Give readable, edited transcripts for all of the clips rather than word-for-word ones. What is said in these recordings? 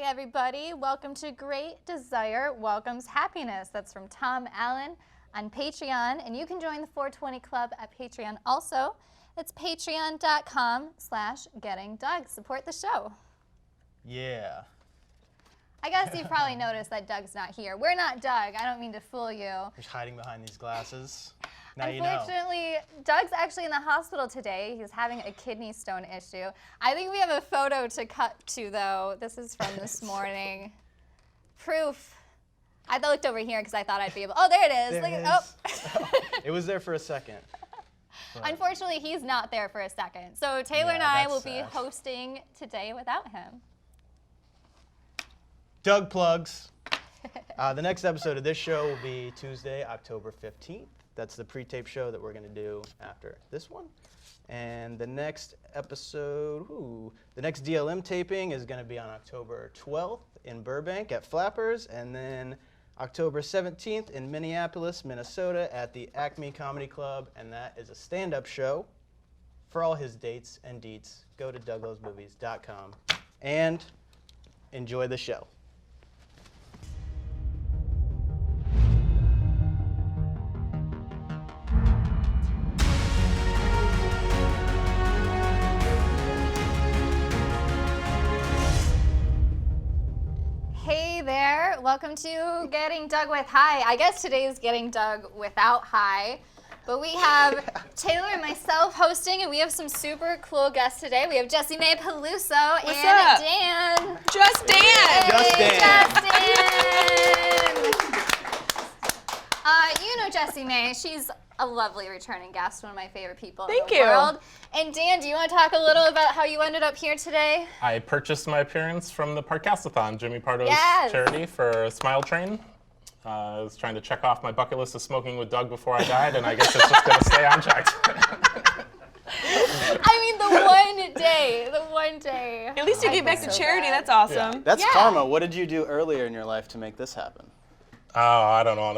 everybody. Welcome to Great Desire Welcomes Happiness. That's from Tom Allen on Patreon, and you can join the 420 Club at Patreon also. It's patreon.com/gettingdoug. Support the show. Yeah. I guess you've probably noticed that Doug's not here. We're not Doug. I don't mean to fool you. He's hiding behind these glasses. Now you know. Unfortunately, Doug's actually in the hospital today. He's having a kidney stone issue. I think we have a photo to cut to, though. This is from this morning. Proof. I looked over here because I thought I'd be able. Oh, there it is. There it is. Oh. It was there for a second. But Unfortunately, he's not there for a second. So Taylor and I will be hosting today without him. Doug plugs. The next episode of this show will be Tuesday, October 15th. That's the pre-tape show that we're going to do after this one. And the next episode, the next DLM taping is going to be on October 12th in Burbank at Flappers, and then October 17th in Minneapolis, Minnesota at the Acme Comedy Club, and that is a stand-up show. For all his dates and deets, go to douglovesmovies.com and enjoy the show. Hey there, welcome to Getting Doug with Hi. I guess today's Getting Doug without Hi, but we have Taylor and myself hosting, and we have some super cool guests today. We have Jessimae Peluso What's and up? Dan. Just Dan! Hey, Just Dan. You know Jessimae, she's a lovely returning guest, one of my favorite people in the world. And Dan, do you want to talk a little about how you ended up here today? I purchased my appearance from the Parkastathon, Jimmy Pardo's Yes. charity for Smile Train. I was trying to check off my bucket list of smoking with Doug before I died, and I guess it's just going to stay unchecked. I mean, the one day. At least you gave back to charity. That's awesome. Yeah. That's karma. What did you do earlier in your life to make this happen? Oh, I don't know.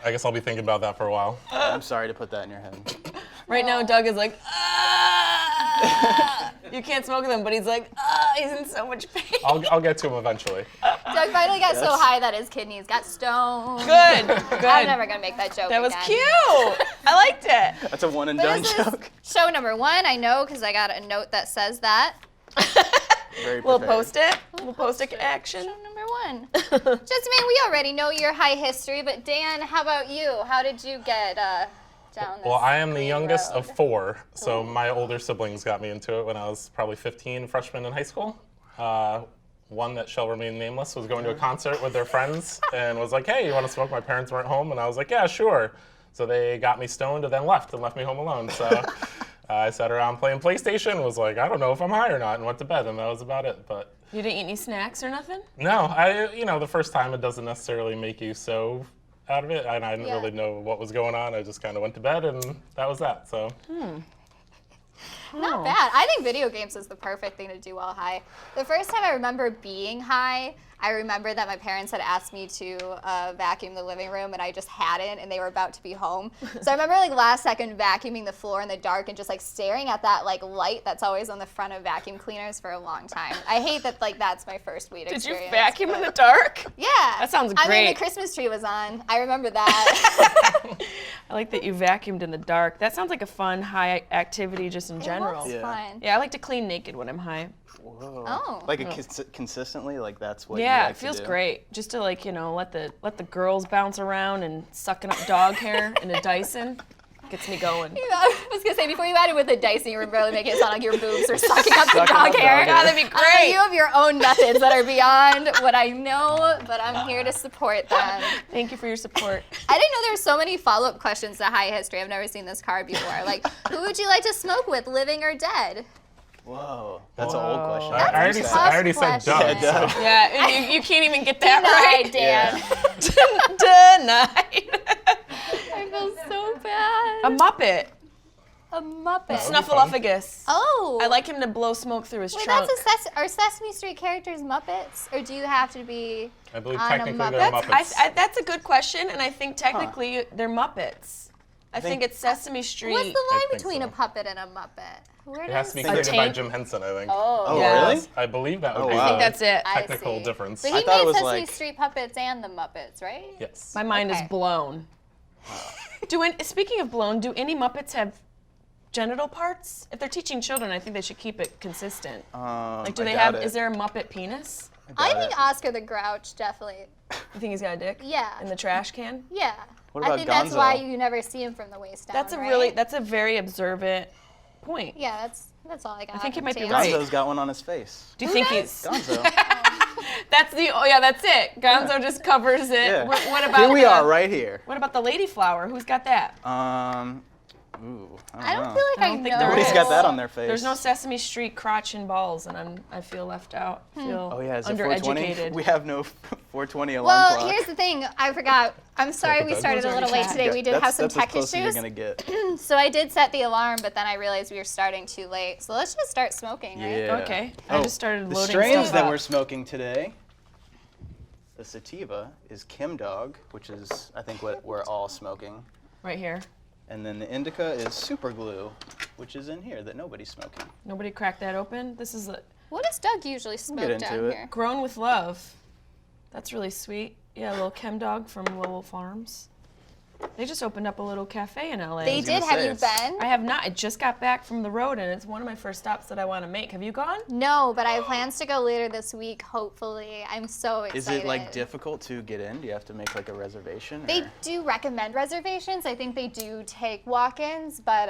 I guess I'll be thinking about that for a while. I'm sorry to put that in your head. Right now, Doug is like, ah! You can't smoke with him, but he's like, ah, he's in so much pain. I'll get to him eventually. Doug finally got so high that his kidneys got stoned. Good. I'm never gonna make that joke That was again. cute. I liked it. That's a one and But done this is joke. show number 1, I know, because I got a note that says that. Very We'll prepared. post it. We'll post it action. Show number 1. Jessimae, we already know your high history, but Dan, how about you? How did you get down this Well, I am the green youngest road? of 4, so my older siblings got me into it when I was probably 15, freshman in high school. One that shall remain nameless was going to a concert with their friends and was like, hey, you want to smoke? My parents weren't home, and I was like, yeah, sure. So they got me stoned and then left me home alone. So I sat around playing PlayStation, was like, I don't know if I'm high or not, and went to bed, and that was about it. But You didn't eat any snacks or nothing? no, the first time it doesn't necessarily make you so out of it, and I didn't really know what was going on. I just kind of went to bed, and that was that. So. Not bad. I think video games is the perfect thing to do while high. The first time I remember being high, I remember that my parents had asked me to vacuum the living room, and I just hadn't, and they were about to be home. So I remember last second vacuuming the floor in the dark and just staring at that light that's always on the front of vacuum cleaners for a long time. I hate that that's my first weed Did experience. you vacuum in the dark? Yeah. That sounds I mean, great. the Christmas tree was on. I remember that. I like that you vacuumed in the dark. That sounds like a fun, high activity just in It general. was fun. Yeah, I like to clean naked when I'm high. Whoa. Oh. Like consistently, that's what you Yeah, like it feels to do? great. Just to let the girls bounce around and sucking up dog hair in a Dyson. Gets me going. I was gonna say, before you added with the Dyson, you were really making it sound like your boobs were sucking up the Sucking dog up hair. dog hair. God, that'd be great. You have your own methods that are beyond what I know, but I'm here to support them. Thank you for your support. I didn't know there were so many follow-up questions to high history. I've never seen this card before. Like, who would you like to smoke with, living or dead? Whoa, that's an old question. I already said tough Doug. question. So. Yeah, you can't even get that right. Dan. Denied. I feel so bad. A Muppet. A Muppet. Snuffleupagus. Oh. I like him to blow smoke through his Wait, trunk. are Sesame Street characters Muppets, or do you have to be I believe on a technically Muppet? they're Muppets. That's a good question, and I think technically they're Muppets. I think it's Sesame Street. What's the line think between so. a puppet and a Muppet? Where It has to be A created by tank? Jim Henson, I think. Oh, Yeah. really? I believe that would Oh, be wow. I the think that's it. I technical see. difference. But I he thought it made was Sesame like- Street puppets and the Muppets, right? Yes. My mind is Okay. blown. Speaking of blown, do any Muppets have genital parts? If they're teaching children, I think they should keep it consistent. Like, do I they doubt have? it. Is there a Muppet penis? I doubt think it. Oscar the Grouch definitely. You think he's got a dick? Yeah. In the trash can? Yeah. What I about think that's why Gonzo? you never see him from the waist down. That's a right? that's a very observant point. Yeah, that's all I got. I think you might be Taylor. right. Gonzo's got one on his face. Do you think does? he's? Gonzo. That's it. Gonzo just covers it. Yeah. What about Here we are, right here. What about the lady flower? Who's got that? I don't know. feel like I I, don't think know. there Nobody's is. got that on their face. There's no Sesame Street crotch and balls, and I feel left out. Feel Oh yeah, is it 420? undereducated. We have no 420 alarm Well, clock. here's the thing. I forgot. I'm sorry we Those started a ones little already late today. passed. We did have some that's tech as close as you're issues. gonna get. So I did set the alarm, but then I realized we were starting too late. So let's just start smoking, right? Yeah. Okay. I just started The loading strains stuff that up. we're smoking today. The sativa is Kim Dog, which is I think what we're all smoking, Right here. and then the indica is Super Glue, which is in here that nobody's smoking. Nobody cracked that open. This is What does Doug usually smoke into down it. here? Grown with Love. That's really sweet. Yeah, a little Chem Dog from Lowell Farms. They just opened up a little cafe in LA. They was gonna did. Have say, you it's- been? I have not. I just got back from the road, and it's one of my first stops that I want to make. Have you gone? No, but I have plans to go later this week, hopefully. I'm so excited. Is it like difficult to get in? Do you have to make like a reservation? They or- do recommend reservations. I think they do take walk-ins, but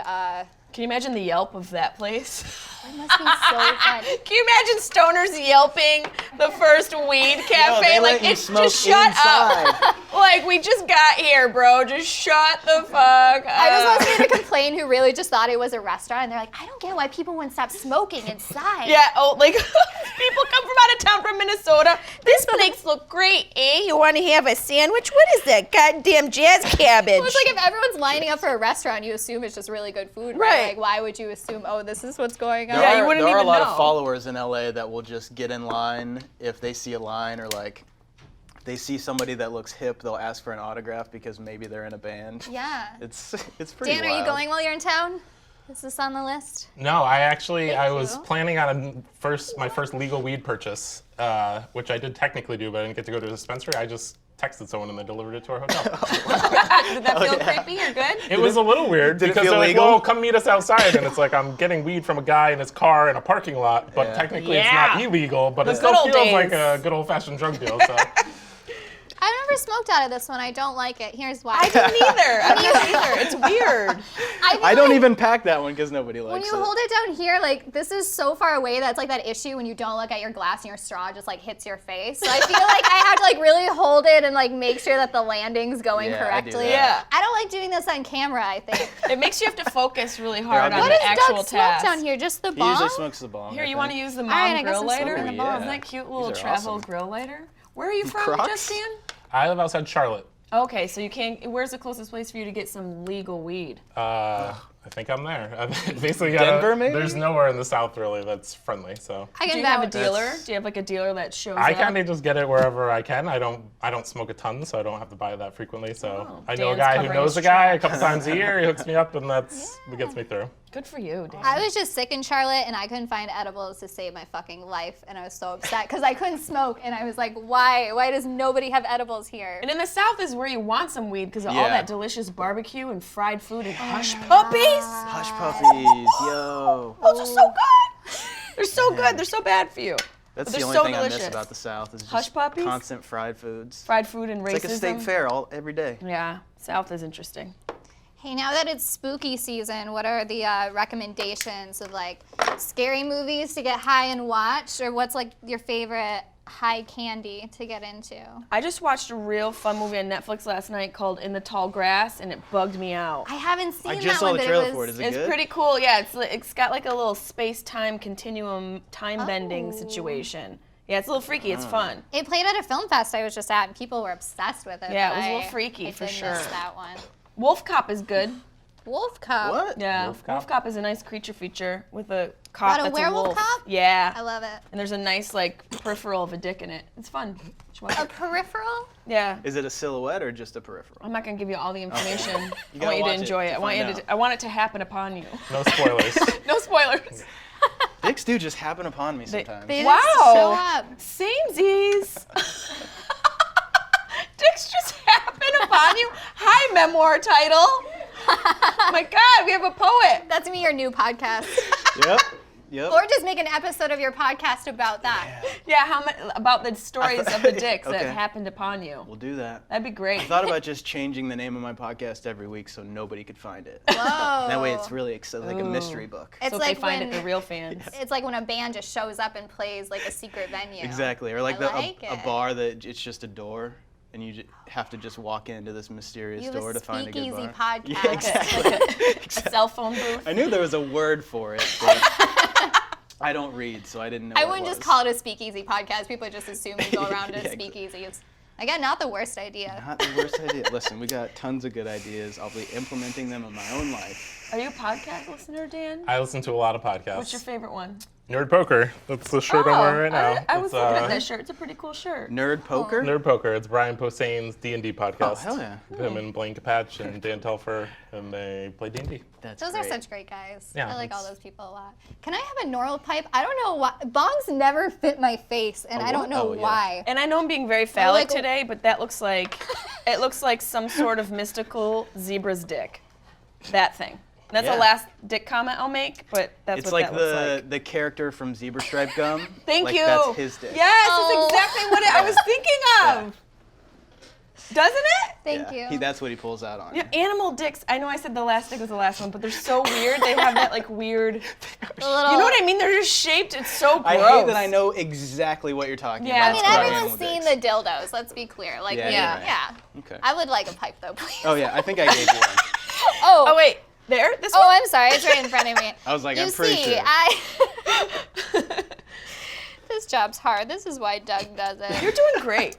Can you imagine the Yelp of that place? it must be so fun. Can you imagine stoners yelping the first weed cafe? they like, let you it's smoke just shut inside. up. Like, we just got here, bro. Just shut the fuck up. I was listening to complain who really just thought it was a restaurant, and they're like, I don't get why people wouldn't stop smoking inside. Yeah, oh, like, people come from out of town from Minnesota. This place look great, eh? You want to have a sandwich? What is that goddamn jazz cabbage? Well, it's like if everyone's lining up for a restaurant, you assume it's just really good food, right? Right. Like, why would you assume, oh, this is what's going on? Yeah, you wouldn't there are a even lot know. of followers in LA that will just get in line if they see a line or like they see somebody that looks hip, they'll ask for an autograph because maybe they're in a band. Yeah. It's pretty Dan, are you wild. going while you're in town? Is this on the list? No, I was you. planning on my first legal weed purchase, which I did technically do, but I didn't get to go to a dispensary. I just texted someone and they delivered it to our hotel. Did that feel creepy or good? It was a little weird did it because feel they're like, legal? "Whoa, come meet us outside," and it's like I'm getting weed from a guy in his car in a parking lot, but Yeah. technically it's Yeah. not illegal, but The it still good old feels like days. a good old-fashioned drug deal. So I've never smoked out of this one. I don't like it. Here's why. I didn't either. I didn't either. It's weird. feel I don't like even pack that one because nobody likes when you it. hold it down here, like this is so far away that's like that issue when you don't look at your glass and your straw just like hits your face. So I feel like I have to like really hold it and like make sure that the landing's going Yeah, I do correctly. that. Yeah. I don't like doing this on camera, I think. It makes you have to focus really hard I'll on do the What that. does actual Doug smoke task. down here? Just the He bomb? usually smokes the bomb. Here, I you want to think. use the right, mom I guess grill I'm lighter? smoking the bomb. Isn't that cute little These are travel awesome. grill lighter? Where are you from, Crocs? Justin? I live outside Charlotte. Okay, so you can't. Where's the closest place for you to get some legal weed? I think I'm there. Basically, Denver, maybe? There's nowhere in the South really that's friendly. So I Do can you have a vouch. dealer? Do you have like a dealer that shows I up? kind of just get it wherever I can. I don't smoke a ton, so I don't have to buy that frequently. So Oh, I know a Dan's guy who covering knows his a guy a tracks. couple times a year. He hooks me up, and that's what gets me through. Good for you, Dan. I was just sick in Charlotte and I couldn't find edibles to save my fucking life, and I was so upset because I couldn't smoke, and I was like, why? Why does nobody have edibles here? And in the South is where you want some weed because of all Yeah. that delicious barbecue and fried food and hush puppies. Hush puppies, yo. Those are so good. They're so good. They're so bad for you. That's But the they're only so thing I delicious. miss about the South is just Hush puppies? constant fried foods. Fried food and racism. It's like a state fair every day. Yeah, South is interesting. Hey, now that it's spooky season, what are the recommendations of like scary movies to get high and watch, or what's like your favorite high candy to get into? I just watched a real fun movie on Netflix last night called In the Tall Grass, and it bugged me out. I haven't seen I that just saw one, the but trailer it for was. it. Is it It's good? pretty cool. Yeah, it's got like a little space-time continuum, time-bending Oh. situation. Yeah, it's a little freaky. It's fun. It played at a film fest I was just at, and people were obsessed with it. Yeah, but it was a little I freaky, did for miss sure. that one. Wolf Cop is good. Wolf cop. What? Yeah, Wolf wolf cop? cop is a nice creature feature with a cop About a that's werewolf wolf. cop? Yeah. I love it. And there's a nice like peripheral of a dick in it. It's fun. You should watch A it. peripheral? Yeah. Is it a silhouette or just a peripheral? I'm not gonna give you all the information. I gotta want you watch to it enjoy to it. I want you find to. out. I want it to happen upon you. No spoilers. No spoilers. Dicks do just happen upon me sometimes. They Wow. just show up. Samesies. Dicks just happen upon you. Hi, memoir title. My God, we have a poet. That's gonna be your new podcast. Yep. Yep. Or just make an episode of your podcast about that. Yeah, how many about the stories of the dicks Okay. that happened upon you? We'll do that. That'd be great. I thought about just changing the name of my podcast every week so nobody could find it. Whoa. That way it's really like a mystery book. It's so if like they find when it, they're real fans. it's like when a band just shows up and plays like a secret venue. Exactly. Or like, I like a it. bar that it's just a door and you have to just walk into this mysterious You have door a to find a good speakeasy bar. podcast. Yeah, exactly. A cell phone booth. I knew there was a word for it, but I don't read, so I didn't know I what wouldn't it just was. call it a speakeasy podcast. People just assume you go around to Yeah, exactly. speakeasies. Again, not the worst idea. Not the worst idea. Listen, we got tons of good ideas. I'll be implementing them in my own life. Are you a podcast listener, Dan? I listen to a lot of podcasts. What's your favorite one? Nerd Poker. That's the shirt I'm wearing right now. I was It's, looking at that shirt. It's a pretty cool shirt. Nerd poker? Nerd Poker. It's Brian Posehn's D&D podcast. Oh, hell yeah. Him and Blaine Capatch and Dan Telfer, and they play D&D. That's Those great. are such great guys. Yeah, I like all it's- those people a lot. Can I have a normal pipe? I don't know why. Bongs never fit my face, and A I don't what? know Oh, yeah. why. And I know I'm being very phallic like- today, but that looks like it looks like some sort of mystical zebra's dick. That thing. That's Yeah. the last dick comment I'll make, but that's It's what like that looks like. the character from Zebra Stripe Gum. Thank like you. That's his dick. Yes, Oh. that's exactly what I was thinking of. Doesn't it? Thank Yeah. you. That's what he pulls out on. Yeah, animal dicks. I know I said the last dick was the last one, but they're so weird. They have that like weird. The little, You know what I mean? They're just shaped. It's so gross. I hate that I know exactly what you're talking Yeah, about. I mean, That's everyone's Animal seen dicks. the dildos. Let's be clear. Like, Yeah, Yeah. you're yeah. right. Okay. I would like a pipe though, please. Oh yeah, I think I gave you one. Oh wait, there. This Oh, one. I'm sorry. It's right in front of me. I was like, You I'm pretty see, sure. This job's hard. This is why Doug does it. You're doing great.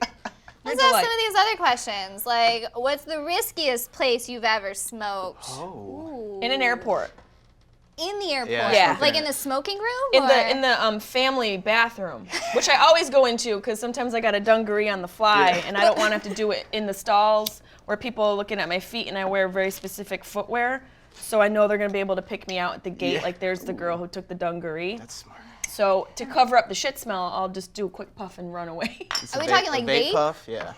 You're Let's ask delight. some of these other questions. Like, what's the riskiest place you've ever smoked? Oh. In an airport. In the airport? Yeah. Like in the smoking room? In or? the family bathroom, which I always go into because sometimes I got a dungaree on the fly and I don't want to have to do it in the stalls where people are looking at my feet and I wear very specific footwear, so I know they're gonna be able to pick me out at the gate. Yeah. Like there's the girl who took the dungaree. That's smart. So to cover up the shit smell, I'll just do a quick puff and run away. It's Are a we talking like vape vape? puff? Yeah.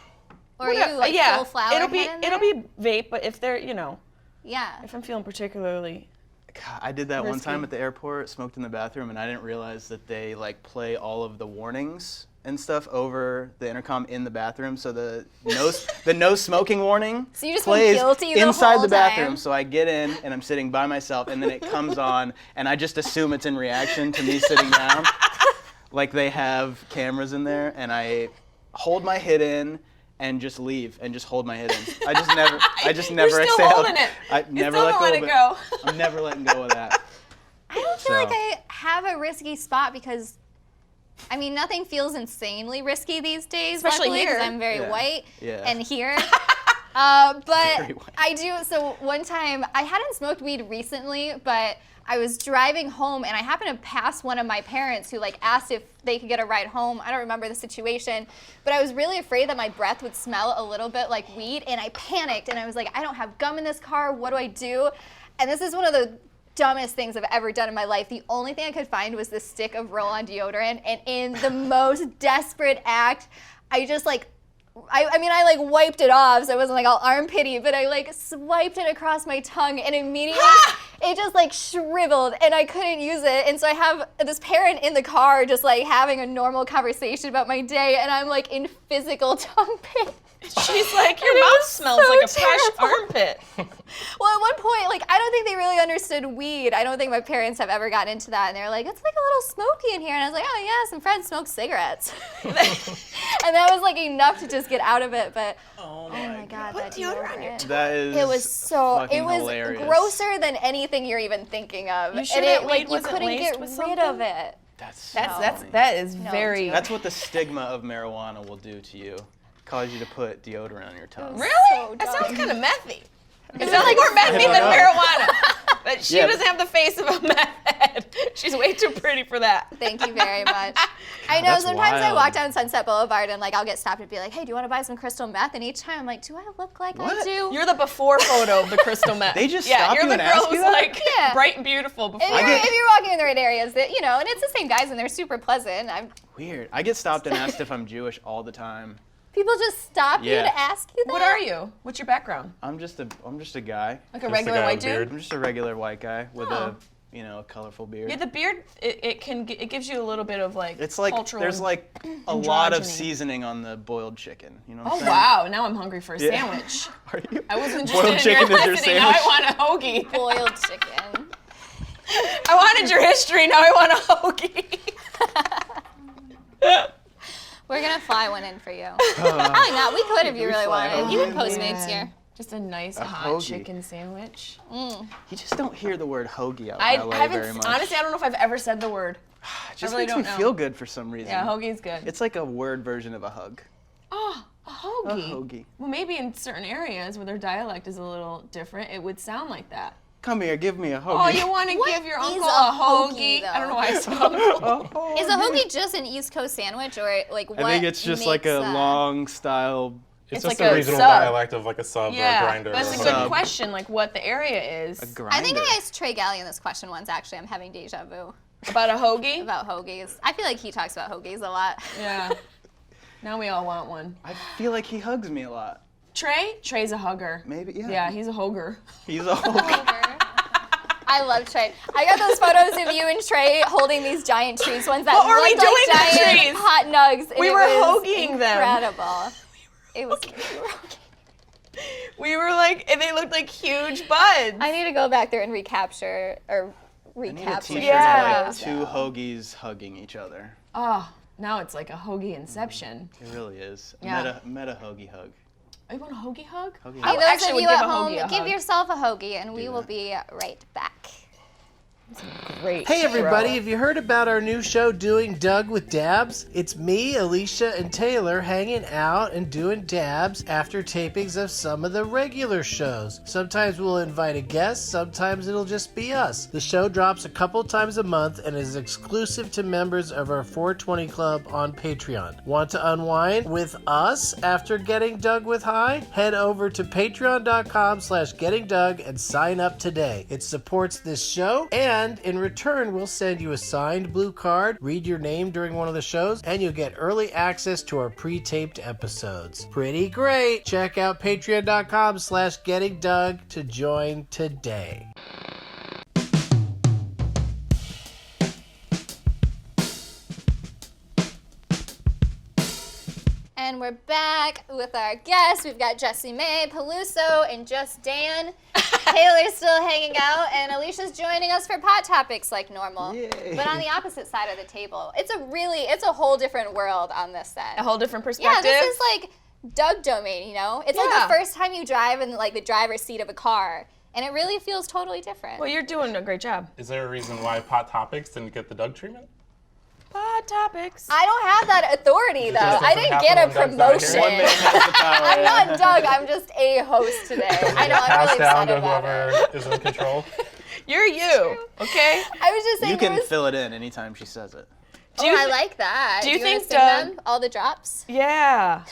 Or are you like yeah, full flower it'll be head in it'll there? be vape, but if they're Yeah. if I'm feeling particularly God, I did that one Risky. time at the airport, smoked in the bathroom, and I didn't realize that they like play all of the warnings and stuff over the intercom in the bathroom. So the no smoking warning So you just feel plays guilty the inside whole the bathroom. time? So I get in and I'm sitting by myself, and then it comes on, and I just assume it's in reaction to me sitting down, like they have cameras in there, and I hold my hit in. And just leave and just hold my hit in. I just never You're still exhaled. holding it. I You never still let don't go let of it it. go. I'm never letting go of that. I don't feel So- like I have a risky spot because, I mean, nothing feels insanely risky these days. Especially luckily, 'cause here. I'm very Yeah. white. Yeah. And here. But Very white. I do. So one time, I hadn't smoked weed recently, but I was driving home and I happened to pass one of my parents who like asked if they could get a ride home. I don't remember the situation, but I was really afraid that my breath would smell a little bit like weed, and I panicked and I was like, I don't have gum in this car. What do I do? And this is one of the dumbest things I've ever done in my life. The only thing I could find was this stick of roll-on deodorant, and in the most desperate act, I just like I mean, I like wiped it off, so it wasn't like all armpity, but I like swiped it across my tongue, and immediately it just like shriveled, and I couldn't use it. And so I have this parent in the car just like having a normal conversation about my day, and I'm like in physical tongue pain. she's like, your And it mouth was smells so like a fresh terrible. armpit. Well, at one point, like, I don't think they really understood weed. I don't think my parents have ever gotten into that. And they were like, it's like a little smoky in here. And I was like, oh, yeah, some friends smoke cigarettes. And that was, like, enough to just get out of it. But, oh my God, that deodorant on your deodorant. That is It was so, fucking it was hilarious. grosser than anything you're even thinking of. You sure and that it, weed like, you wasn't couldn't laced get with rid of something? it. That's That is No, very. dude. That's what the stigma of marijuana will do to you. Cause you to put deodorant on your tongue. Really? so that sounds dumb. kind of methy. It sounds like more meth than marijuana. But she Yeah. doesn't have the face of a meth head. She's way too pretty for that. Thank you very much. I know, That's sometimes I wild. walk down Sunset Boulevard and like I'll get stopped and be like, hey, do you want to buy some crystal meth? And each time I'm like, do I look like I What? do? You're the before photo of the crystal meth. They just yeah, stop you're you the and girl ask you who's that? like Yeah. bright and beautiful before. If you're walking in the right areas, that and it's the same guys and they're super pleasant. Weird. I get stopped and asked if I'm Jewish all the time. People just stop you Yeah. to ask you that. What are you? What's your background? I'm just a guy. Like Just a a regular guy white with a beard. dude? I'm just a regular white guy with Oh. a colorful beard. Yeah, the beard, it gives you a little bit of like It's like cultural. there's like a lot of androgyny. seasoning on the boiled chicken. You know what I'm Oh saying? wow! Now I'm hungry for a Yeah. sandwich. Are you? I wasn't interested Boiled in chicken your is your recipe. Now I sandwich? want a hoagie. Boiled chicken. I wanted your history. Now I want a hoagie. We're gonna fly one in for you. Probably not. We could if you really fly wanted. a Even hoagie Postmates here. Just a nice A hot hoagie. chicken sandwich. You just don't hear the word hoagie out I in LA very haven't much. honestly. I don't know if I've ever said the word. It just I really makes don't me know. feel good for some reason. Yeah, hoagie's good. It's like a word version of a hug. Oh, a hoagie. A hoagie. Well, maybe in certain areas where their dialect is a little different, it would sound like that. Come here, give me a hoagie. Oh, you want to What give your is uncle a a hoagie, hoagie? I don't know though? why I said uncle. Is a hoagie just an East Coast sandwich, or like what? I think it's just like a makes long style. It's It's just like a a regional sub. dialect of like a sub or a Yeah, grinder. that's or a something. good question. Like what the area is A grinder. I think I asked Trey Gallant this question once. Actually, I'm having deja vu about a hoagie. about hoagies. I feel like he talks about hoagies a lot. Yeah. Now we all want one. I feel like he hugs me a lot. Trey's a hugger. Maybe, yeah. Yeah, he's a hoager. He's a hoagie. I love Trey. I got those photos of you and Trey holding these giant trees, ones that What were we looked like doing to giant trees? hot nugs. And We it were was hoagieing them. incredible. It was. We were like, and they looked like huge buds. I need to go back there and recapture or I need a recapture. t-shirt Yeah. of like two hoagies hugging each other. Oh, now it's like a hoagie inception. It really is. Yeah. Meta hoagie hug. Oh, you want a hoagie hug? Hoagie I hug. Those actually of would you give at a home, hoagie a give hug. yourself a hoagie, and we will that. be right back. Great. Hey everybody, show. have you heard about our new show, Doing Doug with Dabs? It's me, Alicia, and Taylor hanging out and doing dabs after tapings of some of the regular shows. Sometimes we'll invite a guest, sometimes it'll just be us. The show drops a couple times a month and is exclusive to members of our 420 Club on Patreon. Want to unwind with us after getting Doug with High? Head over to patreon.com/gettingdoug and sign up today. It supports this show, and in return, we'll send you a signed blue card, read your name during one of the shows, and you'll get early access to our pre-taped episodes. Pretty great! Check out patreon.com/gettingdoug to join today. And we're back with our guests. We've got Jessimae Peluso and Just Dan. Taylor's still hanging out, and Alicia's joining us for pot topics like normal. Yay. But on the opposite side of the table. It's a whole different world on this set. A whole different Yeah, perspective. this is like Doug domain, you know? It's Yeah. like the first time you drive in like the driver's seat of a car, and it really feels totally different. Well, you're doing a great job. Is there a reason why Pot Topics didn't get the Doug treatment? Pot topics. I don't have that authority though. just I doesn't didn't get a happen when Doug's promotion. not here? One man has the power. I'm not Doug, I'm just a host today. I know, I'm Pass really down upset to about whoever it. is in control. You're you, okay? I was just saying You there can was, fill it in anytime she says it. Do you I thi- like that. do you wanna think sing Doug- them? All the drops? Yeah.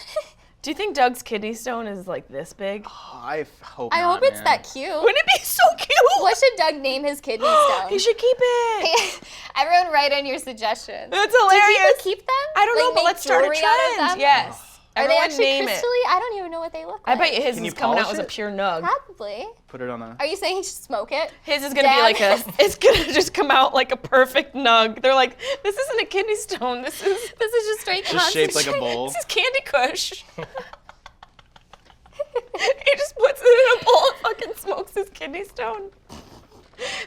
Do you think Doug's kidney stone is like this big? I hope I not, hope it's man. that cute. Wouldn't it be so cute? What should Doug name his kidney stone? He should keep it. Everyone write in your suggestions. That's Do hilarious. people keep them? I don't Like, know, but make let's start a jewelry out of trend. them? Yes. Are they Everyone actually name crystally? it. I don't even know what they look I like. bet his Can is you coming out polish as a it? pure nug. Probably. Put it on a. Are you saying he should smoke it? His is gonna be Dad? like it's gonna just come out like a perfect nug. They're like, this isn't a kidney stone. This is just straight Just shaped like a bowl. This is Candy Kush. He just puts it in a bowl and fucking smokes his kidney stone.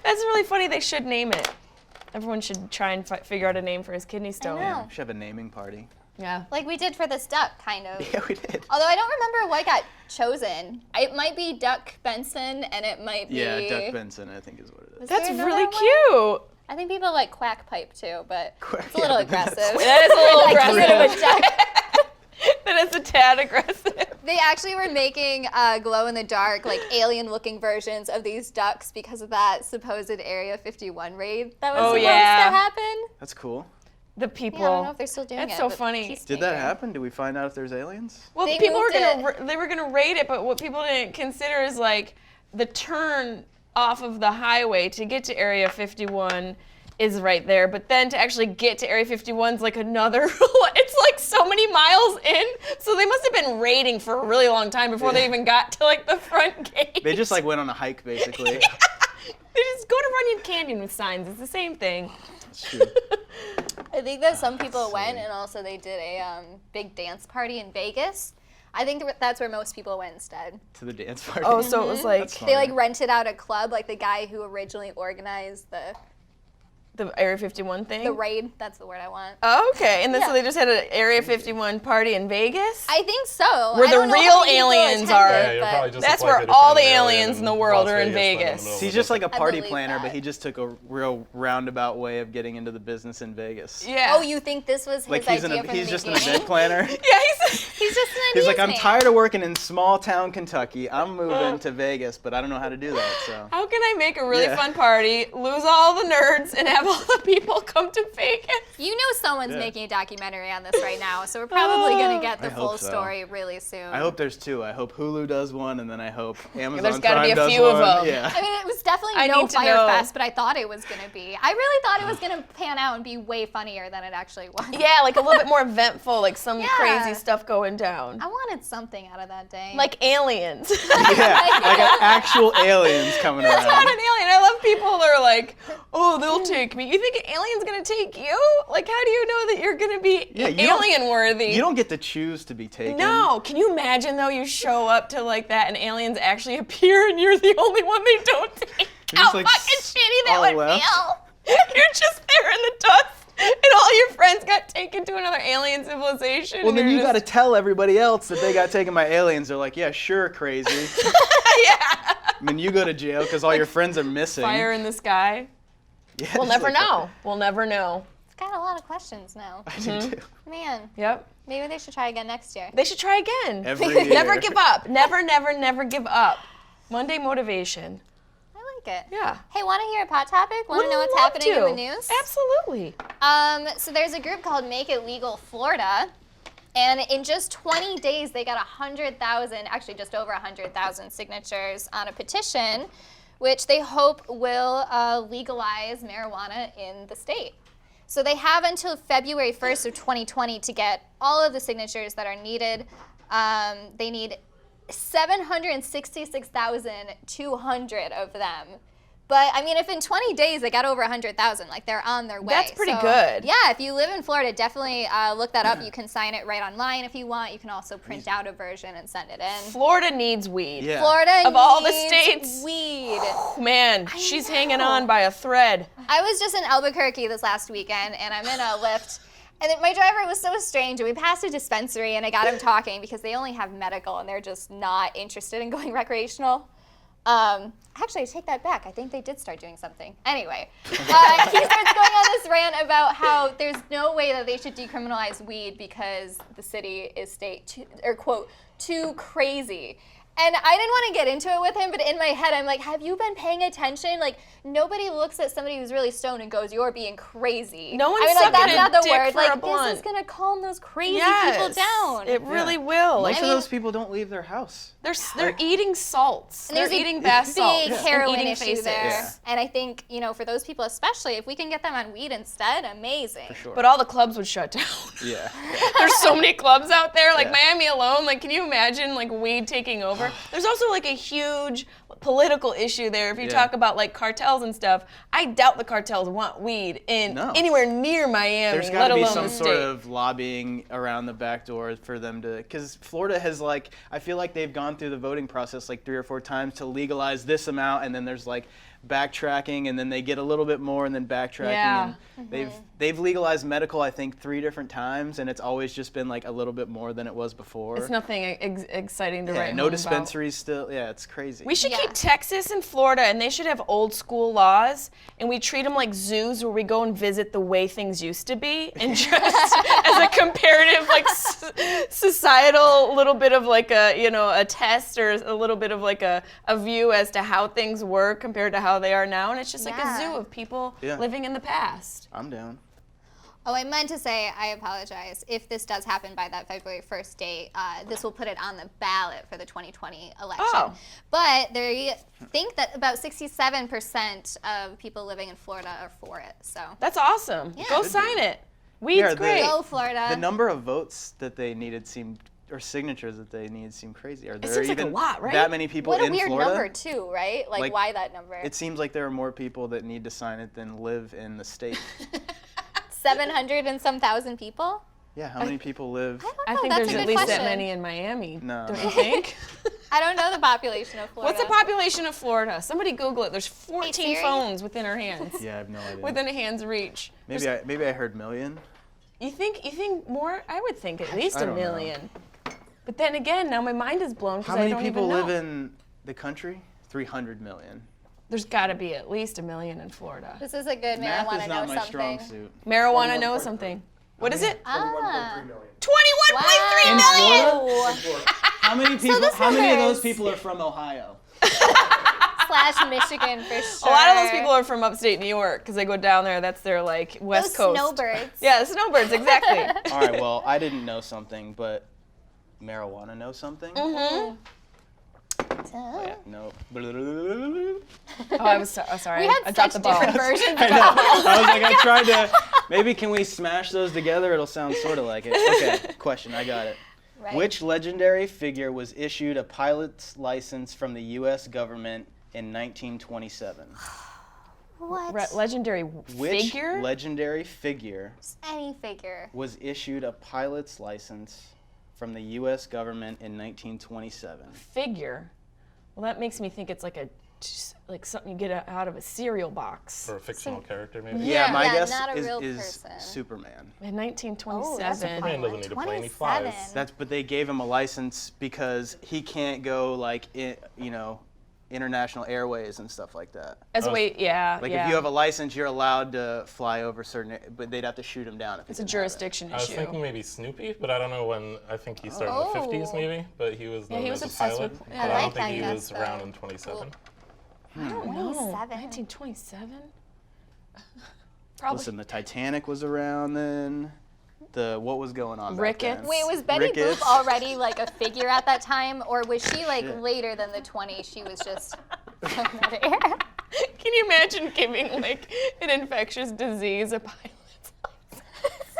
That's really funny. They should name it. Everyone should try and figure out a name for his kidney stone. know. We should have a naming party. Yeah. Like we did for this duck, kind of. Yeah, we did. Although I don't remember what got chosen. It might be Duck Benson, and it might be. Yeah, Duck Benson, I think is what it is. Was That's there really another one? cute. I think people like Quack Pipe too, but Quack- it's a little yeah, but that's- aggressive. That is a little Like, aggressive. a bit of a duck. That is a tad aggressive. They actually were making glow-in-the-dark, like alien-looking versions of these ducks because of that supposed Area 51 raid that was supposed to happen. That's cool. The people. Yeah, I don't know if they're still doing it. That's so but funny. Peacemaker. Did that happen? Did we find out if there's aliens? Well, They people were moved they were gonna raid it, but what people didn't consider is like the turn off of the highway to get to Area 51 is right there, but then to actually get to Area 51 is like another. It's like so many miles in, so they must have been raiding for a really long time before they even got to like the front gate. They just like went on a hike, basically. They just go to Runyon Canyon with signs. It's the same thing. That's true. I think that some people went, and also they did a big dance party in Vegas. I think that's where most people went instead. To the dance party. Oh, so it was like That's They like funny. rented out a club, like the guy who originally organized the Area 51 thing. raid. That's the word I want. Oh, okay, and then Yeah. so they just had an Area 51 party in Vegas. I think so. Where I the don't know real how many people aliens are. attended, Yeah, you're but- probably just That's like where if you all found the an alien aliens in the world Las are in then in the Vegas. middle of He's a just like a I party believe planner, but that. he just took a real roundabout way of getting into the business in Vegas. Yeah. Oh, you think this was his Like he's idea from he's the just an beginning? event planner. Yeah, He's just an He's like, I'm amusement. tired of working in small town Kentucky. I'm moving to Vegas, but I don't know how to do that. So How can I make a really Yeah. fun party, lose all the nerds, and have all the people come to Vegas? You know someone's Yeah. making a documentary on this right now, so we're probably going to get the I hope full so. story really soon. I hope there's two. I hope Hulu does one, and then I hope Amazon there's gotta Prime be a does few of one. them. Yeah. I mean, it was definitely I no need to Fire know. Fest, but I thought it was going to be. I really thought it was going to pan out and be way funnier than it actually was. Yeah, like a little bit more eventful, like some Yeah. crazy stuff going down. I wanted something out of that day. Like aliens. Yeah, like actual aliens coming That's not around. an alien. I love people that are like, oh, they'll take me. You think an alien's gonna take you? Like, how do you know that you're gonna be Yeah, you don't- alien worthy? You don't get to choose to be taken. No. Can you imagine though? You show up to like that, and aliens actually appear, and you're the only one they don't take. You're How just, like, fucking shitty that all would left. feel. You're just there in the dust, and all your friends got taken to another alien civilization. Well, and then you're you got to just- tell everybody else that they got taken by aliens. They're like, yeah, sure, crazy. yeah. I mean, you go to jail because all your friends are missing. Fire in the sky. Yeah, We'll just never like that. know. We'll never know. It's got a lot of questions now. I do too. Man, Yep. maybe they should try again next year. They should try again. Every year. Never give up. Never, never, never give up. Monday motivation. I like it. Yeah. Hey, want to hear a pot topic? Want to Would know what's love happening in to. the news? Absolutely. So there's a group called Make It Legal Florida, and in just 20 days they got 100,000, actually just over 100,000 signatures on a petition, which they hope will legalize marijuana in the state. So they have until February 1st of 2020 to get all of the signatures that are needed. They need 766,200 of them. But I mean, if in 20 days they got over 100,000, like they're on their way. That's pretty So, good. Yeah, if you live in Florida, definitely look that up. You can sign it right online if you want. You can also print out a version and send it in. Florida needs weed. Yeah. Florida Of all the needs states. weed. Man, she's hanging know. on by a thread. I was just in Albuquerque this last weekend, and I'm in a Lyft. And then my driver was so strange. And we passed a dispensary, and I got him talking because they only have medical, and they're just not interested in going recreational. Actually, I take that back. I think they did start doing something. Anyway, he starts going on this rant about how there's no way that they should decriminalize weed because the city is quote, too crazy. And I didn't want to get into it with him, but in my head, I'm like, have you been paying attention? Like, nobody looks at somebody who's really stoned and goes, you're being crazy. No one's I mean, like, sucking that's a not the dick word. for a Like, this blunt. is going to calm those crazy Yes. people down. It really will. Like Most of those people don't leave their house. they're eating salts. And They're there's a eating bath salts. big and heroin eating issue faces. there. Yeah. And I think, for those people especially, if we can get them on weed instead, amazing. For sure. But all the clubs would shut down. Yeah. There's so many clubs out there, like Yeah. Miami alone. Like, can you imagine like weed taking over? There's also like a huge political issue there. If you Yeah. talk about like cartels and stuff, I doubt the cartels want weed in No. anywhere near Miami, There's let got to be alone some the sort state. of lobbying around the back door for them to, because Florida has like, I feel like they've gone through the voting process like 3 or 4 times to legalize this amount, and then there's like backtracking, and then they get a little bit more, and then backtracking. Yeah. And they've legalized medical, I think, 3 different times, and it's always just been like a little bit more than it was before. It's nothing exciting to yeah, write no home dispensaries still. Yeah, it's crazy. About. We should keep Texas and Florida, and they should have old school laws, and we treat them like zoos where we go and visit the way things used to be, and just as a comparative, like, societal little bit of like a test or a little bit of like a view as to how things were compared to how they are now, and it's just like a zoo of people living in the past. I'm down. Oh, I meant to say, I apologize. If this does happen by that February 1st date, this will put it on the ballot for the 2020 election. Oh. But they think that about 67% of people living in Florida are for it. So That's awesome. Yeah. Go sign it. Weed's great. go Florida. The number of votes that they needed or signatures that they needed seemed crazy. Are there seems like even a lot, right? that many people what a in weird Florida? number too, right? Like why that number? It seems like there are more people that need to sign it than live in the state. 700 and some thousand people? Yeah, how many people live? I think That's there's a at good least that question. many in Miami. No. Don't you think? I don't know the population of Florida. What's the population of Florida? Somebody Google it. There's 14 Siri? phones within our hands. Yeah, I have no idea. Within a hand's reach. Maybe I heard million. You think more? I would think at least I a don't know. million. But then again, now my mind is blown because How I many don't people even know. live in the country? 300 million. There's got to be at least a million in Florida. This is a good Math marijuana is not know my something. strong suit. Marijuana knows something. What is it? 21.3 million. 21.3 In million! Florida? How many people? this How many of number those is- people are from Ohio? /Michigan for A sure. lot of those people are from upstate New York because they go down there. That's their like West Those Coast. snowbirds. Yeah, the snowbirds, exactly. All right. Well, I didn't know something, but marijuana knows something. Mm-hmm. Oh, yeah. No. Oh, I was sorry. We had I dropped such the ball. different versions. I know. I was like, I tried to. Maybe can we smash those together? It'll sound sort of like it. Okay. Question. I got it. Right. Which legendary figure was issued a pilot's license from the U.S. government in 1927? What? Legendary Which figure? legendary figure Any figure. was issued a pilot's license from the U.S. government in 1927? Figure. Well, that makes me think it's like something you get out of a cereal box. Or a fictional character, maybe. Yeah, my Yeah, guess not a real is person. Superman. In 1927. Oh, that's a Superman doesn't need to play any flies. 27. But they gave him a license because he can't go like international airways and stuff like that. As a way, yeah. Like yeah. if you have a license, you're allowed to fly over certain, but they'd have to shoot him down if It's a he didn't have it. jurisdiction I was issue. thinking maybe Snoopy, but I don't know when. I think he started in the 50s, maybe. But he was known he was as a obsessed pilot. with- But yeah, I I don't like think that he guess, was around though. in 27. I don't know. 27? 1927? Probably. Listen, the Titanic was around then. What was going on back Ricketts. then? Wait, was Betty Ricketts. Boop already like a figure at that time, or was she like Shit. later than the 20s? She was just from that era. Can you imagine giving like an infectious disease a pilot's license?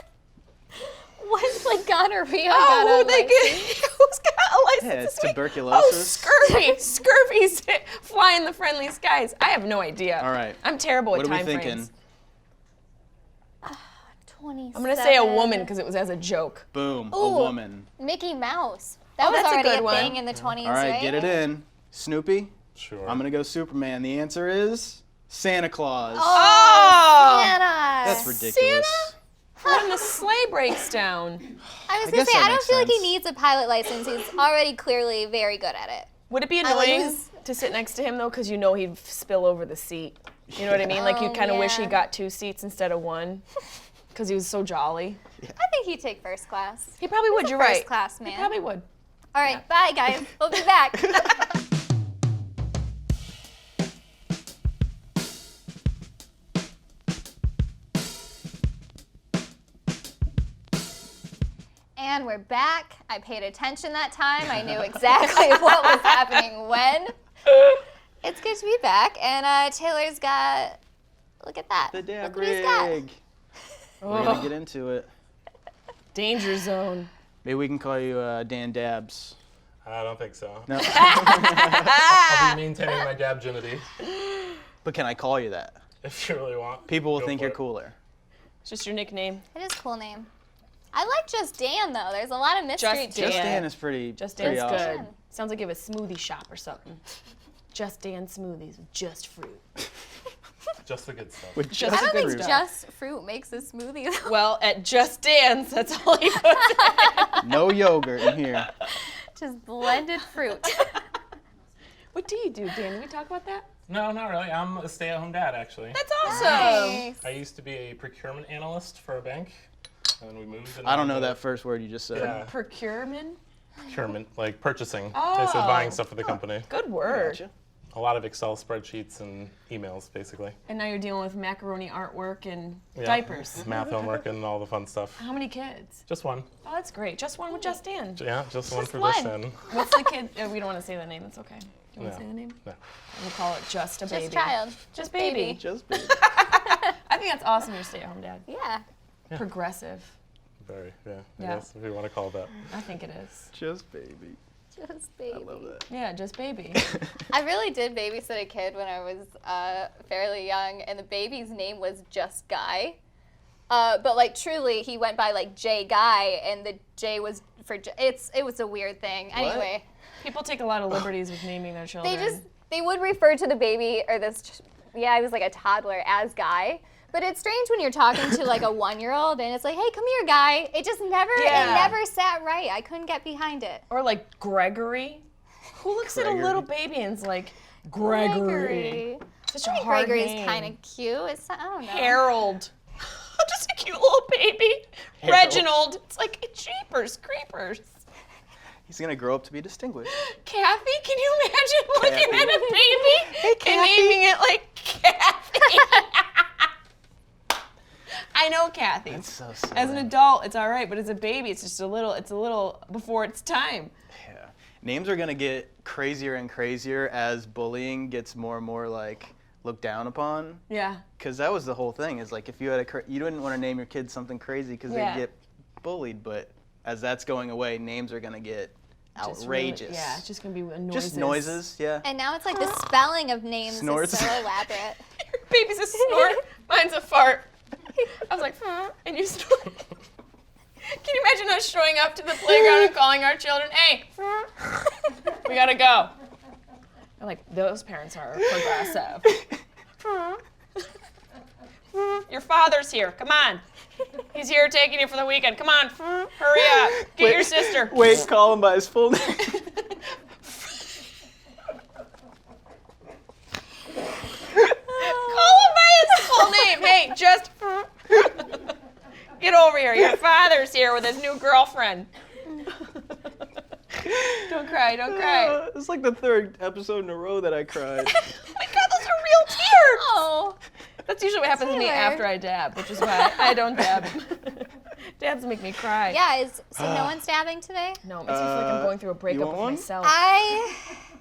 What's like gonorrhea? Oh, who's got a license? Yeah, it's this week? tuberculosis. Oh, scurvy. Scurvy's flying the friendly skies. I have no idea. All right. I'm terrible What at are we time thinking? frames. 27. I'm gonna say a woman because it was as a joke. Boom, Ooh. a woman. Mickey Mouse. That Oh, was that's a already good a one. thing in the 20s, All right, right? get it in. Snoopy? Sure. I'm going to go Superman. The answer is Santa Claus. Oh! Santa. That's ridiculous. When the sleigh breaks down. I was I gonna guess say, that I don't makes feel like he sense. needs a pilot license. He's already clearly very good at it. Would it be I like annoying his- to sit next to him though, because you know he'd spill over the seat? You know what I mean? Like you Oh, kind of wish he yeah. got 2 seats instead of 1, because he was so jolly. I think he'd take first class. He probably would. He's a You're first right. class He man. probably would. All right, bye guys. We'll be back. And we're back. I paid attention that time. I knew exactly what was happening when. It's good to be back. And Taylor's got, look at that. The dab Look what he's got. rig. We're going to get into it. Danger zone. Maybe we can call you Dan Dabs. I don't think so. No. I'll be maintaining my dabginity But can I call you that? if you really want. People will Go think for you're it. cooler. It's just your nickname. It is a cool name. I like Just Dan, though. There's a lot of mystery Just to Just it. Dan is pretty, Just pretty Dan's awesome. good. Sounds like you have a smoothie shop or something. Just Dan smoothies with just fruit. Just the good stuff. With Just I just don't think fruit. just fruit makes a smoothie. though. Well, at Just Dan's, that's all he puts in. No yogurt in here. Just blended fruit. What do you do, Dan? Did we talk about that? No, not really. I'm a stay-at-home dad, actually. That's awesome. Nice. I used to be a procurement analyst for a bank, and then we moved. And I don't know that first word you just said. Yeah, Procurement. procurement, like purchasing. Oh. It's buying stuff for the company. Good word. Gotcha. A lot of Excel spreadsheets and emails, basically. And now you're dealing with macaroni artwork and Yeah. diapers. Math homework and all the fun stuff. How many kids? Just one. Oh, that's great. Just one with just Dan. Yeah, just one for one. this end. What's the kid? We don't want to say the name. That's okay. You want to No. say the name? No. We'll call it just a baby. Just child. Just baby. Just baby. I think that's awesome. You're a stay-at-home dad. Yeah. Progressive. Very, yeah. Yeah. I guess if you want to call it that. I think it is. Just baby. Just baby. I love that. Yeah, just baby. I really did babysit a kid when I was fairly young, and the baby's name was Just Guy. But like truly, he went by like J Guy, and the J was for it was a weird thing. Anyway, People take a lot of liberties with naming their children. they would refer to the baby or this. Yeah, I was like a toddler as Guy. But it's strange when you're talking to like a 1-year-old and it's like, hey, come here, Guy. It just never, Yeah. it never sat right. I couldn't get behind it. Or like Gregory. Who looks at a little baby and is like, Gregory. Such a I think hard Gregory's name. kind of cute. It's, I don't know. Harold. Just a cute little baby. Harold. Reginald. It's like, jeepers creepers. He's gonna grow up to be distinguished. Kathy, can you imagine looking Kathy. at a baby and naming it like Kathy? I know Kathy. That's so silly. As an adult, it's all right, but as a baby, it's just a little before it's time. Yeah. Names are gonna get crazier and crazier as bullying gets more and more like looked down upon. Yeah. Because that was the whole thing. Is like if you had you didn't want to name your kid something crazy because Yeah. they'd get bullied. But as that's going away, names are gonna get Just really- outrageous. yeah, it's just gonna be noises. Just noises. Yeah. And now it's like the spelling of names Snorts. is so elaborate. Your baby's a snort. Mine's a fart. I was like, and you snort. Can you imagine us showing up to the playground and calling our children, hey, we gotta go. I'm like, those parents are progressive. Your father's here, come on. He's here taking you for the weekend, come on, hurry up, get your sister. Wait, call him by his full name. Call him by his full name. Hey, just get over here. Your father's here with his new girlfriend. Don't cry, don't cry. It's like the third episode in a row that I cried. Oh my God, those are real tears. Oh. That's usually what happens to me Taylor. after I dab, which is why I don't dab. Dabs make me cry. Yeah, so no one's dabbing today? No, it makes me feel like I'm going through a breakup want with one? myself.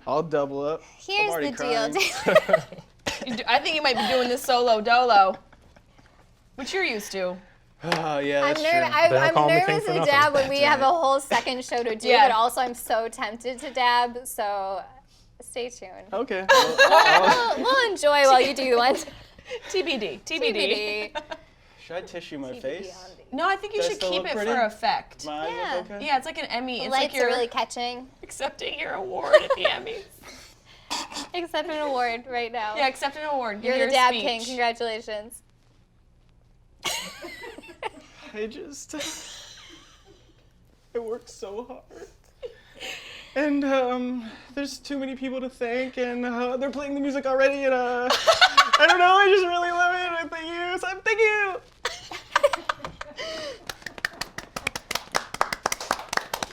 I'll double up. I'm Here's already the crying. deal. I think you might be doing this solo dolo, which you're used to. Oh yeah, I'm, that's I'm call him the king nervous for to nothing. dab when we That's have a right. whole second show to do, Yeah. but also I'm so tempted to dab, so stay tuned. true. Okay. Well, We'll enjoy while you do one. TBD. TBD. should I tissue my TBD face? on the- No, I think you Does it should still keep look it pretty? for effect. My eyes Yeah. look okay? Yeah, it's like an Emmy. The It's lights like you're are really catching. accepting your award at the Emmys. Accept an award right now. Yeah, accept an award. Give You're your the dab speech. king. Congratulations. I just I worked so hard. And there's too many people to thank, and they're playing the music already, and I don't know, I just really love it, and thank you, so thank you.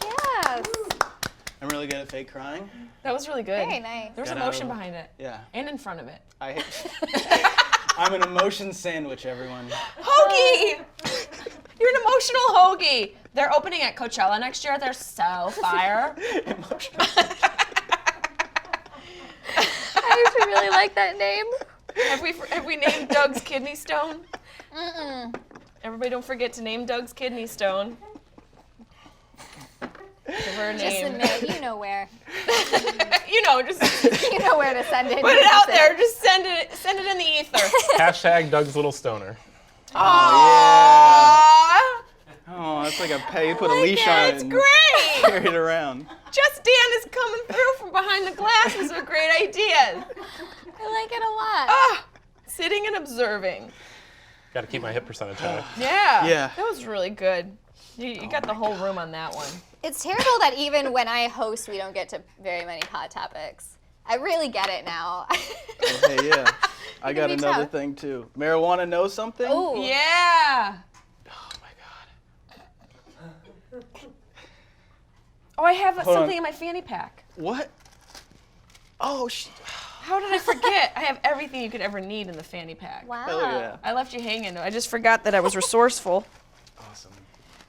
Yes. I'm really good at fake crying. That was really good. Very nice. There was Got emotion out of- behind it. Yeah. And in front of it. I'm an emotion sandwich, everyone. Hoagie! You're an emotional hoagie. They're opening at Coachella next year. They're so fire. Emotional. I actually really like that name. Have we named Doug's kidney stone? Mm-mm. Everybody don't forget to name Doug's kidney stone. Give her a Just name. admit, you know where. You know, just You know where to send it. put it out there. Just send it in the ether. Hashtag Doug's Little Stoner. Aww. Oh, that's like a pay. You put a leash on it It's and great. carry it around. Just Dan is coming through from behind the glasses with great ideas. I like it a lot. Ah, sitting and observing. Got to keep my hip percentage high. Yeah. Yeah. That was really good. You got the whole room on that one. It's terrible that even when I host, we don't get to very many hot topics. I really get it now. Okay, yeah. I got reach another out. thing too. Marijuana know something? Ooh. Yeah. Oh my god. Oh, I have Hold something on. in my fanny pack. What? Oh, How did I forget? I have everything you could ever need in the fanny pack. Wow. hell yeah. I left you hanging. I just forgot that I was resourceful. Awesome.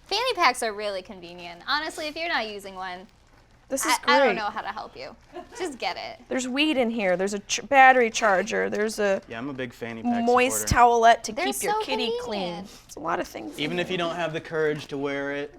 Fanny packs are really convenient. Honestly, if you're not using one, This is great. I don't know how to help you. Just get it. There's weed in here. There's a battery charger. There's a Yeah, I'm a big fanny pack moist supporter. towelette to They're keep your so kitty clean. convenient. It's a lot of things. Even if you don't have the courage to wear it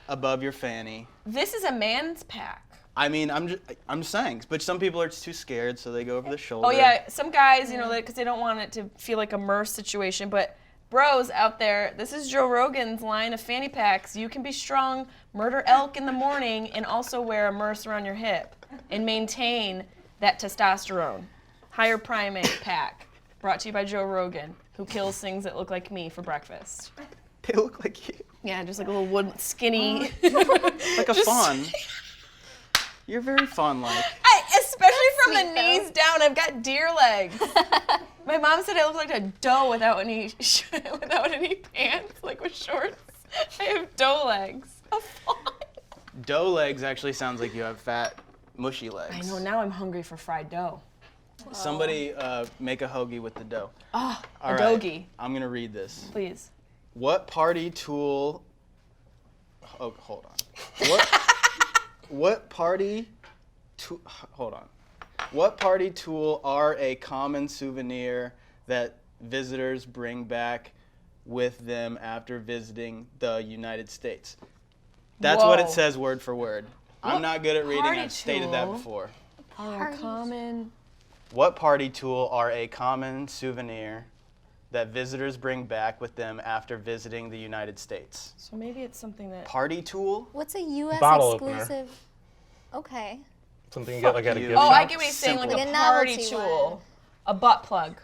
above your fanny. This is a man's pack. I mean, I'm just saying. But some people are just too scared, so they go over the shoulder. Oh yeah, some guys, because they don't want it to feel like a MRSA situation. But bros out there, this is Joe Rogan's line of fanny packs. You can be strong, murder elk in the morning, and also wear a MRSA around your hip and maintain that testosterone. Higher primate pack, brought to you by Joe Rogan, who kills things that look like me for breakfast. They look like you. Yeah, just like a little wood skinny. Like a fawn. You're very fawn-like. Especially from sweet, the knees down, I've got deer legs. My mom said I look like a doe without any pants, like with shorts. I have doe legs. A fawn. Doe legs actually sounds like you have fat, mushy legs. I know, now I'm hungry for fried dough. Somebody make a hoagie with the dough. Oh, All a right, dogie, I'm gonna read this. please. What party tool? Oh, hold on. What party? Hold on. What party tool are a common souvenir that visitors bring back with them after visiting the United States? That's what it Whoa. says word for word. I'm not good at reading. party I've stated that tool? before. Are common. What party tool are a common souvenir that visitors bring back with them after visiting the United States? So maybe it's something that. Party tool? What's a U.S. Bottle opener. exclusive? Okay. Something you get like at a you. gift Oh, shop. I get what he's saying, like Simple. a Like a party novelty tool, one. a butt plug.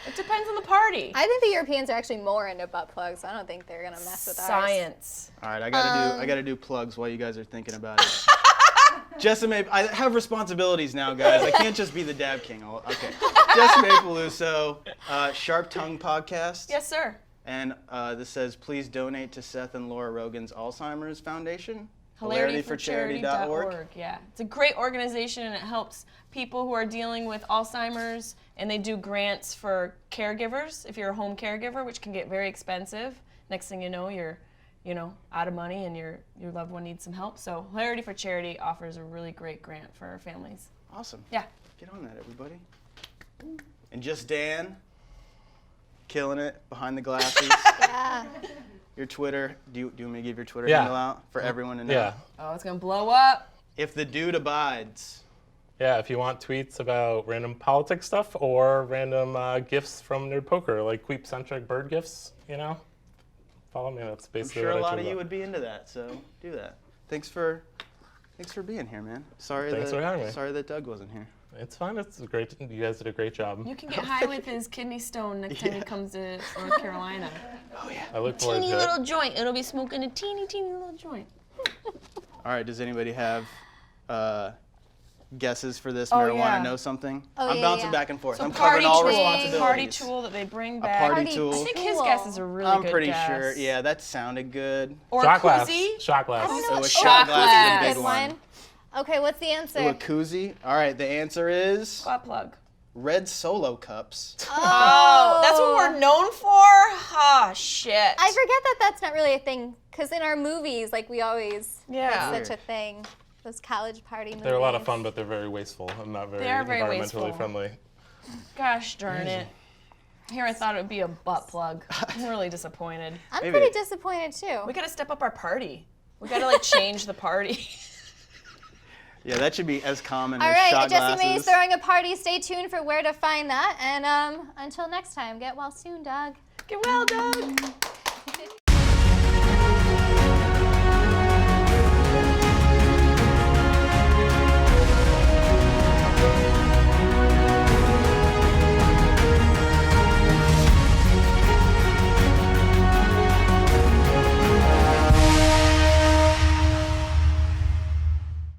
It depends on the party. I think the Europeans are actually more into butt plugs. I don't think they're gonna mess with ours. Science. All right, I gotta do plugs while you guys are thinking about it. Jessimae, I have responsibilities now, guys. I can't just be the dab king. Okay. Jessimae Peluso, Sharp Tongue Podcast. Yes, sir. And this says, please donate to Seth and Laura Rogan's Alzheimer's Foundation. HilarityForCharity.org. Yeah, it's a great organization and it helps people who are dealing with Alzheimer's, and they do grants for caregivers if you're a home caregiver, which can get very expensive. Next thing you know, you're out of money and your loved one needs some help. So Hilarity for Charity offers a really great grant for our families. Awesome. Yeah. Get on that, everybody. And Just Dan, killing it behind the glasses. Yeah. Your Twitter, do you want me to give your Twitter Yeah. handle out for everyone to know? Yeah. Oh, it's gonna blow up. If the dude abides. Yeah, if you want tweets about random politics stuff or random gifts from Nerd Poker, like Queep-centric bird gifts, follow me. That's I'm basically sure what a I lot tweet of you about. would be into that, so do that. Thanks for being here, man. Sorry Thanks for having me. Sorry that Doug wasn't here. It's fine. It's great. You guys did a great job. You can get high with his kidney stone next time he comes to North Carolina. Oh yeah. I look forward Teeny to little it. joint. It'll be smoking a teeny little joint. All right. Does anybody have guesses for this? Oh, Marijuana yeah. know something? Oh, I'm yeah, bouncing yeah. back and forth. So I'm covering all tool. responsibilities. Party tool that they bring back. party Party tool. I think his tool. guess is a really I'm good pretty guess. sure. Yeah, that sounded good. Or Shot a glass. koozie. Shot glass. I don't So know. a Oh, shot glass is a glass. big Good one. Okay, what's the answer? Ooh, a koozie. All right, the answer is Butt plug. red Solo cups. Oh, that's what we're known for? Ah, shit. I forget that that's not really a thing, because in our movies, like, we always Yeah. make such a thing. Those college party movies. They're a lot of fun, but they're very wasteful and not very, They are very environmentally wasteful. friendly. Gosh darn it. Here I thought it would be a butt plug. I'm really disappointed. I'm Maybe. pretty disappointed, too. We gotta step up our party. We gotta change the party. Yeah, that should be as common All as right, shot Jessimae is glasses. throwing a party. Stay tuned for where to find that. And until next time, get well soon, Doug. Get well, Doug.